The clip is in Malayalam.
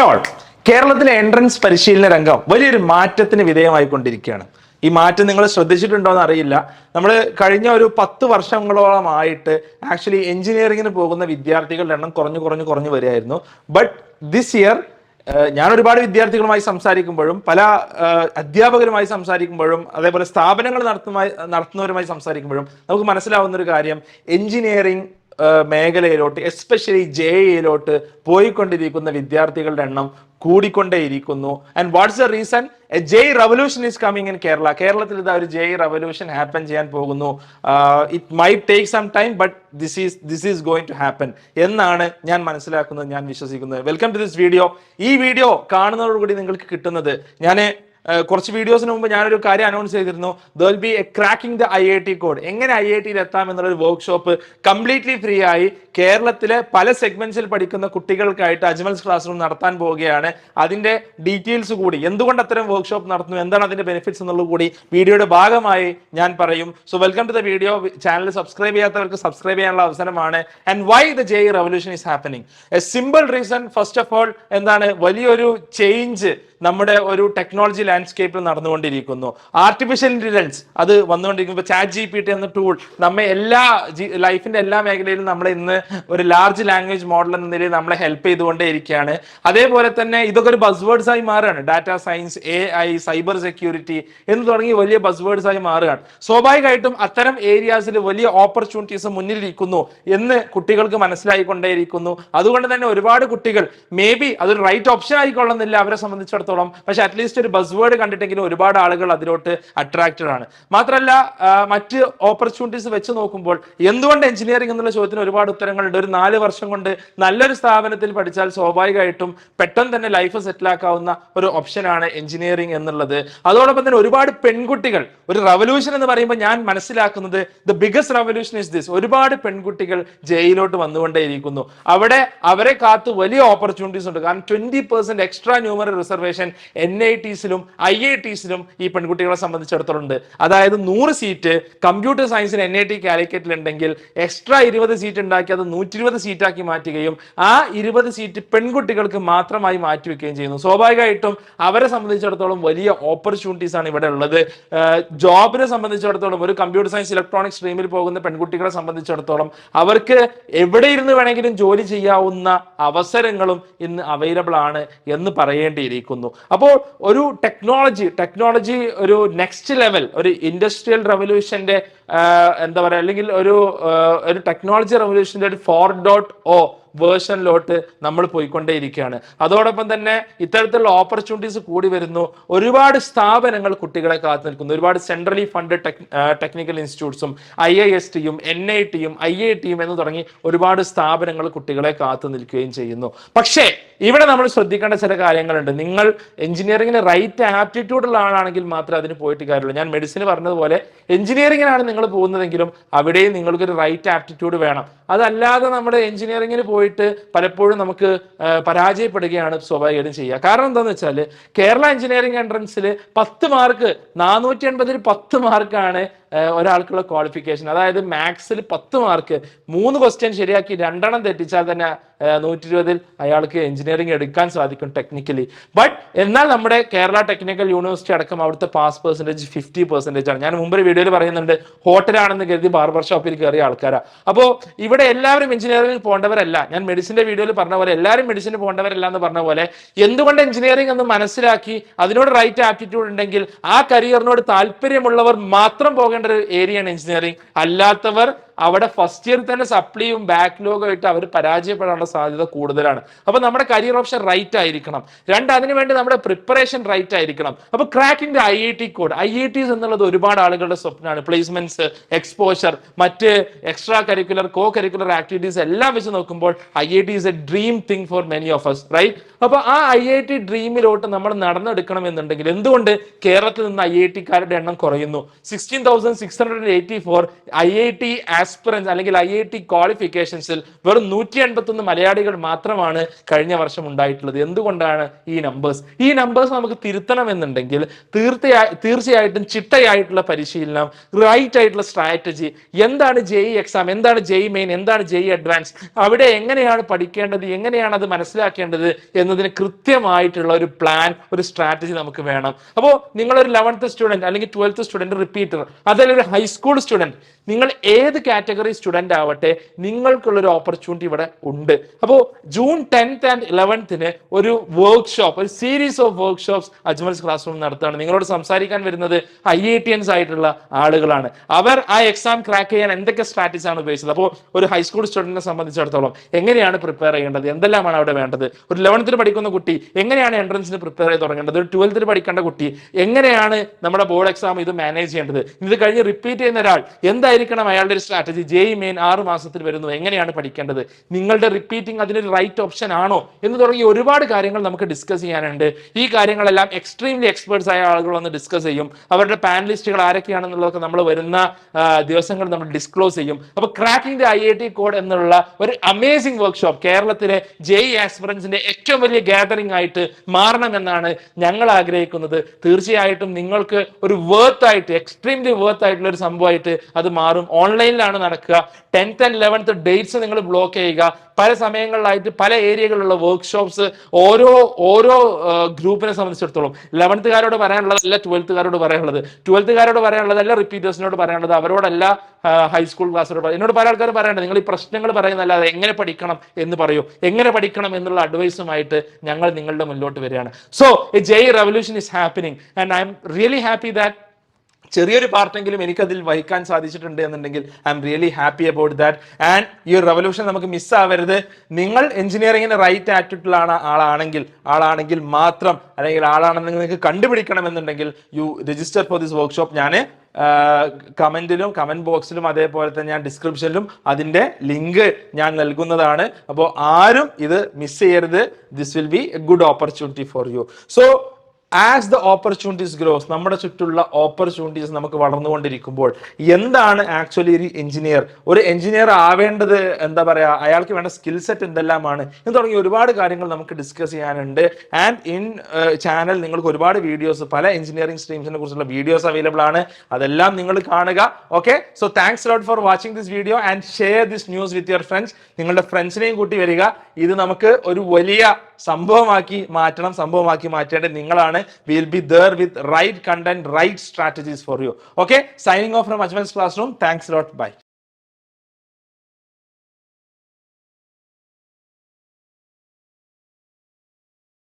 Hello all. കേരളത്തിലെ എൻട്രൻസ് പരിശീലന രംഗം വലിയൊരു മാറ്റത്തിന് വിധേയമായിക്കൊണ്ടിരിക്കുകയാണ്. ഈ മാറ്റം നിങ്ങൾ ശ്രദ്ധിച്ചിട്ടുണ്ടോ എന്ന് അറിയില്ല. നമ്മൾ കഴിഞ്ഞ ഒരു 10 വർഷങ്ങളോളമായിട്ട് ആക്ച്വലി എഞ്ചിനീയറിംഗിന് പോകുന്ന വിദ്യാർത്ഥികളുടെ എണ്ണം കുറഞ്ഞു വരികയായിരുന്നു. ബട്ട് ദിസ് ഇയർ ഞാൻ ഒരുപാട് വിദ്യാർത്ഥികളുമായി സംസാരിക്കുമ്പോഴും പല അധ്യാപകരുമായി സംസാരിക്കുമ്പോഴും അതേപോലെ സ്ഥാപനങ്ങൾ നടത്തുന്നവരുമായി സംസാരിക്കുമ്പോഴും നമുക്ക് മനസ്സിലാവുന്ന ഒരു കാര്യം, എഞ്ചിനീയറിംഗ് മേഖലയിലോട്ട് എസ്പെഷ്യലി JEEയിലോട്ട് പോയിക്കൊണ്ടിരിക്കുന്ന വിദ്യാർത്ഥികളുടെ എണ്ണം കൂടിക്കൊണ്ടേയിരിക്കുന്നു. And what's the reason? A JEE revolution is coming in Kerala. കേരളത്തിൽ ഇതാ ഒരു JEE റവല്യൂഷൻ ഹാപ്പൻ ചെയ്യാൻ പോകുന്നു. It might take some time but this is going to happen എന്നാണ് ഞാൻ മനസ്സിലാക്കുന്നത്, ഞാൻ വിശ്വസിക്കുന്നത്. Welcome to this video. ഈ വീഡിയോ കാണുന്നതോടുകൂടി നിങ്ങൾക്ക് കിട്ടുന്നത്, ഞാൻ കുറച്ച് വീഡിയോസിന് മുമ്പ് ഞാനൊരു കാര്യം അനൗൺസ് ചെയ്തിരുന്നു. There will be A cracking the IIT code. എങ്ങനെ IITയിൽ എത്താം എന്നുള്ളൊരു വർക്ക്ഷോപ്പ് കംപ്ലീറ്റ്ലി ഫ്രീ ആയി കേരളത്തിലെ പല സെഗ്മെന്റ്സിൽ പഠിക്കുന്ന കുട്ടികൾക്കായിട്ട് അജ്മൽസ് ക്ലാസ് റൂം നടത്താൻ പോവുകയാണ്. അതിന്റെ ഡീറ്റെയിൽസ് കൂടി, എന്തുകൊണ്ട് അത്തരം വർക്ക്ഷോപ്പ് നടത്തുന്നു, എന്താണ് അതിന്റെ ബെനിഫിറ്റ്സ് എന്നുള്ളത് കൂടി വീഡിയോയുടെ ഭാഗമായി ഞാൻ പറയും. So welcome to the video. Channel subscribe ചെയ്യാത്തവർക്ക് സബ്സ്ക്രൈബ് ചെയ്യാനുള്ള അവസരമാണ്. And why the JEE revolution is happening? A simple reason. First of all, എന്താണ് വലിയൊരു ചേഞ്ച് നമ്മുടെ ഒരു ടെക്നോളജി ലാൻഡ്സ്കേപ്പിൽ നടന്നുകൊണ്ടിരിക്കുന്നു. ആർട്ടിഫിഷ്യൽ ഇന്റലിജൻസ് അത് വന്നുകൊണ്ടിരിക്കുന്നു. ChatGPT എന്ന ടൂൾ നമ്മെ ലൈഫിന്റെ എല്ലാ മേഖലയിലും നമ്മളെ ഇന്ന് ഒരു ലാർജ് ലാംഗ്വേജ് മോഡൽ എന്ന നിലയിൽ നമ്മളെ ഹെൽപ്പ് ചെയ്തുകൊണ്ടേയിരിക്കുകയാണ്. അതേപോലെ തന്നെ ഇതൊക്കെ ഒരു ബസ് വേർഡ്സ് ആയി മാറുകയാണ്. Data science, AI, cyber security എന്ന് തുടങ്ങി വലിയ ബസ് വേർഡ്സ് ആയി മാറുകയാണ്. സ്വാഭാവികമായിട്ടും അത്തരം ഏരിയാസിൽ വലിയ ഓപ്പർച്യൂണിറ്റീസ് മുന്നിലിരിക്കുന്നു എന്ന് കുട്ടികൾക്ക് മനസ്സിലായിക്കൊണ്ടേയിരിക്കുന്നു. അതുകൊണ്ട് തന്നെ ഒരുപാട് കുട്ടികൾ മേ ബി അതൊരു റൈറ്റ് ഓപ്ഷൻ ആയിക്കൊള്ളുന്നില്ല അവരെ സംബന്ധിച്ചിടത്തോളം, പക്ഷെ അറ്റ്ലീസ്റ്റ് ഒരു ബസ് വേർഡ് കണ്ടിട്ടെങ്കിലും ഒരുപാട് ആളുകൾ അതിലോട്ട് അട്രാക്റ്റഡ് ആണ്. മാത്രമല്ല മറ്റ് ഓപ്പർച്യൂണിറ്റീസ് വെച്ച് നോക്കുമ്പോൾ എന്തുകൊണ്ട് എഞ്ചിനീയറിംഗ് എന്നുള്ള ചോദ്യത്തിന് ഒരുപാട് ഉത്തരങ്ങളുണ്ട്. ഒരു 4 വർഷം കൊണ്ട് നല്ലൊരു സ്ഥാപനത്തിൽ പഠിച്ചാൽ സ്വാഭാവികമായിട്ടും പെട്ടെന്ന് തന്നെ ലൈഫ് സെറ്റിൽ ആക്കാവുന്ന ഒരു ഓപ്ഷനാണ് എഞ്ചിനീയറിംഗ് എന്നുള്ളത്. അതോടൊപ്പം തന്നെ ഒരുപാട് പെൺകുട്ടികൾ, ഒരു റവല്യൂഷൻ എന്ന് പറയുമ്പോൾ ഞാൻ മനസ്സിലാക്കുന്നത് the biggest revolution is this. ഒരുപാട് പെൺകുട്ടികൾ JEEയിലോട്ട് വന്നുകൊണ്ടേയിരിക്കുന്നു. അവിടെ അവരെ കാത്ത് വലിയ ഓപ്പർച്യൂണിറ്റീസ് ഉണ്ട്. കാരണം 20% എക്സ്ട്രാ ന്യൂമറൽ റിസർവേഷൻ NITസിലും IITസിലും ഈ പെൺകുട്ടികളെ സംബന്ധിച്ചിടത്തോളം ഉണ്ട്. അതായത് 100 സീറ്റ് കമ്പ്യൂട്ടർ സയൻസിന് NIT കാലിക്കറ്റിൽ ഉണ്ടെങ്കിൽ എക്സ്ട്രാ 20 സീറ്റ് ഉണ്ടാക്കി അത് 120 സീറ്റാക്കി മാറ്റുകയും ആ 20 സീറ്റ് പെൺകുട്ടികൾക്ക് മാത്രമായി മാറ്റിവെക്കുകയും ചെയ്യുന്നു. സ്വാഭാവികമായിട്ടും അവരെ സംബന്ധിച്ചിടത്തോളം വലിയ ഓപ്പർച്യൂണിറ്റീസ് ആണ് ഇവിടെ ഉള്ളത്. ജോബിനെ സംബന്ധിച്ചിടത്തോളം ഒരു കമ്പ്യൂട്ടർ സയൻസ് ഇലക്ട്രോണിക് സ്ട്രീമിൽ പോകുന്ന പെൺകുട്ടികളെ സംബന്ധിച്ചിടത്തോളം അവർക്ക് എവിടെ ഇരുന്ന് വേണമെങ്കിലും ജോലി ചെയ്യാവുന്ന അവസരങ്ങളും ഇന്ന് അവൈലബിൾ ആണ് എന്ന് പറയേണ്ടിയിരിക്കുന്നു. അപ്പോൾ ഒരു ടെക്നോളജി ഒരു നെക്സ്റ്റ് ലെവൽ, ഒരു ഇൻഡസ്ട്രിയൽ റവല്യൂഷന്റെ എന്താ പറയുക, അല്ലെങ്കിൽ ഒരു ടെക്നോളജി റവല്യൂഷന്റെ ഒരു 4.0 വേർഷനിലോട്ട് നമ്മൾ പോയിക്കൊണ്ടേയിരിക്കുകയാണ്. അതോടൊപ്പം തന്നെ ഇത്തരത്തിലുള്ള ഓപ്പർച്യൂണിറ്റീസ് കൂടി വരുന്നു. ഒരുപാട് സ്ഥാപനങ്ങൾ കുട്ടികളെ കാത്തു നിൽക്കുന്നു. ഒരുപാട് സെൻട്രലി ഫണ്ടഡ് ടെക്നിക്കൽ ഇൻസ്റ്റിറ്റ്യൂട്ട്സും IISTയും NITയും IITയും എന്ന് തുടങ്ങി ഒരുപാട് സ്ഥാപനങ്ങൾ കുട്ടികളെ കാത്തു നിൽക്കുകയും ചെയ്യുന്നു. പക്ഷേ ഇവിടെ നമ്മൾ ശ്രദ്ധിക്കേണ്ട ചില കാര്യങ്ങളുണ്ട്. നിങ്ങൾ എഞ്ചിനീയറിംഗിന് റൈറ്റ് ആപ്റ്റിറ്റ്യൂഡ് ഉള്ള ആളാണെങ്കിൽ മാത്രമേ അതിന് പോയിട്ട് കാര്യമുള്ളൂ. ഞാൻ മെഡിസിന് പറഞ്ഞതുപോലെ എഞ്ചിനീയറിംഗിനാണ് നിങ്ങൾ പോകുന്നതെങ്കിലും അവിടെയും നിങ്ങൾക്കൊരു റൈറ്റ് ആപ്റ്റിറ്റ്യൂഡ് വേണം. അതല്ലാതെ നമ്മുടെ എഞ്ചിനീയറിംഗിന് പോയിട്ട് പലപ്പോഴും നമുക്ക് പരാജയപ്പെടുകയാണ് സ്വാഭാവികമായിട്ടും ചെയ്യുക. കാരണം എന്താണെന്ന് വെച്ചാൽ കേരള എഞ്ചിനീയറിംഗ് എൻട്രൻസിൽ 10 മാർക്ക്, 480 10 മാർക്കാണ് ഒരാൾക്കുള്ള ക്വാളിഫിക്കേഷൻ. അതായത് മാത്സിൽ 10 മാർക്ക്, 3 ക്വസ്റ്റ്യൻ ശരിയാക്കി 2 തെറ്റിച്ചാൽ തന്നെ 120 അയാൾക്ക് എഞ്ചിനീയറിംഗ് എടുക്കാൻ സാധിക്കും ടെക്നിക്കലി. ബട്ട് എന്നാൽ നമ്മുടെ കേരള ടെക്നിക്കൽ യൂണിവേഴ്സിറ്റി അടക്കം അവിടുത്തെ പാസ് പെർസെൻറ്റേജ് 50% ആണ്. ഞാൻ മുമ്പ് വീഡിയോയിൽ പറയുന്നുണ്ട്, ഹോട്ടലാണെന്ന് കരുതി ബാർബർ ഷോപ്പിൽ കയറിയ ആൾക്കാരാണ്. അപ്പോൾ ഇവിടെ എല്ലാവരും എഞ്ചിനീയറിംഗ് പോകേണ്ടവരല്ല. ഞാൻ മെഡിസിന്റെ വീഡിയോയിൽ പറഞ്ഞ പോലെ എല്ലാവരും മെഡിസിന് പോകേണ്ടവരല്ല എന്ന് പറഞ്ഞ പോലെ, എന്തുകൊണ്ട് എഞ്ചിനീയറിംഗ് എന്ന് മനസ്സിലാക്കി അതിനോട് റൈറ്റ് ആപ്റ്റിറ്റ്യൂഡ് ഉണ്ടെങ്കിൽ ആ കരിയറിനോട് താല്പര്യമുള്ളവർ മാത്രം പോകേണ്ട ഒരു ഏരിയയാണ് എഞ്ചിനീയറിംഗ്. അല്ലാത്തവർ അവിടെ ഫസ്റ്റ് ഇയർ തന്നെ സപ്ലിയും ബാക്ക്ലോഗും ആയിട്ട് അവർ പരാജയപ്പെടാനുള്ള സാധ്യത കൂടുതലാണ്. അപ്പൊ നമ്മുടെ കരിയർ ഓപ്ഷൻ റൈറ്റ് ആയിരിക്കണം. അതിനുവേണ്ടി നമ്മുടെ പ്രിപ്പറേഷൻ റൈറ്റ് ആയിരിക്കണം. അപ്പൊ cracking the IIT code, IITs എന്നുള്ളത് ഒരുപാട് ആളുകളുടെ സ്വപ്നമാണ്. പ്ലേസ്മെന്റ്സ്, എക്സ്പോഷർ, മറ്റ് extra curricular, co curricular activities എല്ലാം വെച്ച് നോക്കുമ്പോൾ IIT is a dream thing for many of us, right? അപ്പൊ ആ IIT ഡ്രീമിലോട്ട് നമ്മൾ നടന്നെടുക്കണം എന്നുണ്ടെങ്കിൽ എന്തുകൊണ്ട് കേരളത്തിൽ നിന്ന് IITക്കാരുടെ എണ്ണം കുറയുന്നു? 16,684 IIT ആസ് ആസ്പിറൻസ് അല്ലെങ്കിൽ IIT ക്വാളിഫിക്കേഷൻസിൽ വെറും 181 മലയാളികൾ മാത്രമാണ് കഴിഞ്ഞ വർഷം ഉണ്ടായിട്ടുള്ളത്. എന്തുകൊണ്ടാണ് ഈ നമ്പേഴ്സ് നമുക്ക് തിരുത്തണമെന്നുണ്ടെങ്കിൽ തീർച്ചയായിട്ടും ചിട്ടയായിട്ടുള്ള പരിശീലനം, റൈറ്റ് ആയിട്ടുള്ള സ്ട്രാറ്റജി, എന്താണ് JEE എക്സാം, എന്താണ് JEE മെയിൻ, എന്താണ് JEE അഡ്വാൻസ്, അവിടെ എങ്ങനെയാണ് പഠിക്കേണ്ടത്, എങ്ങനെയാണ് അത് മനസ്സിലാക്കേണ്ടത് എന്നതിന് കൃത്യമായിട്ടുള്ള ഒരു പ്ലാൻ, ഒരു സ്ട്രാറ്റജി നമുക്ക് വേണം. അപ്പോൾ നിങ്ങളൊരു 11th സ്റ്റുഡന്റ് അല്ലെങ്കിൽ 12th സ്റ്റുഡന്റ്, റിപ്പീറ്റർ, അതല്ലെങ്കിൽ ഒരു ഹൈസ്കൂൾ സ്റ്റുഡന്റ്, നിങ്ങൾ ഏത് കാറ്റഗറി സ്റ്റുഡന്റ് ആവട്ടെ, നിങ്ങൾക്കുള്ളൊരു ഓപ്പർച്യൂണിറ്റി ഇവിടെ ഉണ്ട്. അപ്പോൾ ജൂൺ 10th and 11th ഒരു വർക്ക്ഷോപ്പ്, ഒരു series of workshops Ajmal's class room നടത്തുകയാണ്. നിങ്ങളോട് സംസാരിക്കാൻ വരുന്നത് IITians ആയിട്ടുള്ള ആളുകളാണ്. അവർ ആ എക്സാം ക്രാക്ക് ചെയ്യാൻ എന്തൊക്കെ സ്ട്രാറ്റജീസ് ആണ് ഉപയോഗിച്ചത്. അപ്പോൾ ഒരു ഹൈസ്കൂൾ സ്റ്റുഡന്റിനെ സംബന്ധിച്ചിടത്തോളം എങ്ങനെയാണ് പ്രിപ്പയർ ചെയ്യേണ്ടത്, എന്തെല്ലാമാണ് അവിടെ വേണ്ടത്, ഒരു 11th പഠിക്കുന്ന കുട്ടി എങ്ങനെയാണ് എൻട്രൻസിന് പ്രിപ്പയർ ചെയ്ത് തുടങ്ങേണ്ടത്, ഒരു 12th പഠിക്കേണ്ട കുട്ടി എങ്ങനെയാണ് നമ്മുടെ ബോർഡ് എക്സാം ഇത് മാനേജ് ചെയ്യേണ്ടത്, ഇത് കഴിഞ്ഞ് റിപ്പീറ്റ് ചെയ്യുന്ന ഒരാൾ എന്തായിരിക്കണം അയാളുടെ ഒരു സ്ട്രാറ്റജി, JEE മെയിൻ 6 മാസത്തിൽ വരുന്നു, എങ്ങനെയാണ് പഠിക്കേണ്ടത്, നിങ്ങളുടെ റിപ്പീറ്റിംഗ് അതിനൊരു റൈറ്റ് ഓപ്ഷൻ ആണോ എന്ന് തുടങ്ങി ഒരുപാട് കാര്യങ്ങൾ നമുക്ക് ഡിസ്കസ് ചെയ്യാനുണ്ട്. ഈ കാര്യങ്ങളെല്ലാം എക്സ്ട്രീംലി എക്സ്പേർട്സ് ആയ ആളുകൾ വന്ന് ഡിസ്കസ് ചെയ്യും. അവരുടെ പാനലിസ്റ്റുകൾ ആരൊക്കെയാണെന്നുള്ളതൊക്കെ നമ്മൾ വരുന്ന ദിവസങ്ങൾ നമ്മൾ ഡിസ്ക്ലോസ് ചെയ്യും. അപ്പൊ ക്രാക്കിംഗ് ദി IIT കോഡ് എന്നുള്ള ഒരു അമേസിംഗ് വർക്ക്ഷോപ്പ് കേരളത്തിലെ JEE ആസ്പിറൻസിന്റെ ഏറ്റവും വലിയ ഗാദറിംഗ് ആയിട്ട് മാറണമെന്നാണ് ഞങ്ങൾ ആഗ്രഹിക്കുന്നത്. തീർച്ചയായിട്ടും നിങ്ങൾക്ക് ഒരു വർത്ത് ആയിട്ട്, എക്സ്ട്രീംലി വർത്ത് ആയിട്ടുള്ള ഒരു സംഭവമായിട്ട് അത് മാറും. ഓൺലൈനിലാണ് നടക്കുക. 10th and 11th ഡേറ്റ്സ് നിങ്ങൾ ബ്ലോക്ക് ചെയ്യുക. പല സമയങ്ങളിലായിട്ട് പല ഏരിയകളിലുള്ള വർക്ക്ഷോപ്സ് ഓരോ ഗ്രൂപ്പിനെ സംബന്ധിച്ചിടത്തോളം 11th പറയാനുള്ളതല്ല 12th പറയാനുള്ളത്, 12th പറയാനുള്ളതല്ല റിപ്പീറ്റേഴ്സിനോട് പറയാനുള്ളത്, അവരോടല്ല ഹൈസ്കൂൾ ക്ലാസ്സിനോട്. എന്നോട് പല ആൾക്കാർ പറയേണ്ടത് നിങ്ങൾ ഈ പ്രശ്നങ്ങൾ പറയുന്നതല്ലാതെ എങ്ങനെ പഠിക്കണം എന്ന് പറയൂ. എങ്ങനെ പഠിക്കണം എന്നുള്ള അഡ്വൈസുമായിട്ട് ഞങ്ങൾ നിങ്ങളുടെ മുന്നോട്ട് വരികയാണ്. So JEE revolution is happening and I am really happy that ചെറിയൊരു പാർട്ടെങ്കിലും എനിക്കതിൽ വഹിക്കാൻ സാധിച്ചിട്ടുണ്ട് എന്നുണ്ടെങ്കിൽ I am really happy about that. And ഈ ഒരു റെവല്യൂഷൻ നമുക്ക് മിസ്സാവരുത്. നിങ്ങൾ എഞ്ചിനീയറിംഗിന് റൈറ്റ് ആറ്റിറ്റ്യൂഡിലാണ് ആളാണെങ്കിൽ മാത്രം, അല്ലെങ്കിൽ ആളാണെന്ന് നിങ്ങൾക്ക് കണ്ടുപിടിക്കണം എന്നുണ്ടെങ്കിൽ you register for this workshop. ഞാൻ കമന്റിലും കമന്റ് ബോക്സിലും അതേപോലെ തന്നെ ഞാൻ ഡിസ്ക്രിപ്ഷനിലും അതിന്റെ ലിങ്ക് ഞാൻ നൽകുന്നതാണ്. അപ്പോൾ ആരും ഇത് മിസ് ചെയ്യരുത്. This will be A good opportunity for you. So as the opportunities gross, നമ്മുടെ ചുറ്റുള്ള ഓപ്പർച്യൂണിറ്റീസ് നമുക്ക് വളർന്നുകൊണ്ടിരിക്കുമ്പോൾ എന്താണ് ആക്ച്വലി ഒരു എഞ്ചിനീയർ ആവേണ്ടത്, എന്താ പറയുക, അയാൾക്ക് വേണ്ട സ്കിൽ സെറ്റ് എന്തെല്ലാമാണ് എന്ന് തുടങ്ങി ഒരുപാട് കാര്യങ്ങൾ നമുക്ക് ഡിസ്കസ് ചെയ്യാനുണ്ട്. ആൻഡ് ഇൻ ചാനൽ നിങ്ങൾക്ക് ഒരുപാട് വീഡിയോസ്, പല എഞ്ചിനീയറിംഗ് സ്ട്രീംസിനെ കുറിച്ചുള്ള വീഡിയോസ് അവൈലബിൾ ആണ്. അതെല്ലാം നിങ്ങൾ കാണുക. Okay, so thanks lot for watching this video and share this news with your friends. നിങ്ങളുടെ ഫ്രണ്ട്സിനെയും കൂട്ടി വരിക. ഇത് നമുക്ക് ഒരു വലിയ സംഭവമാക്കി മാറ്റേണ്ടത് നിങ്ങളാണ്. We will be there with right content, right strategies for you. Okay, signing off from Ajmal's Classroom. Thanks a lot. Bye.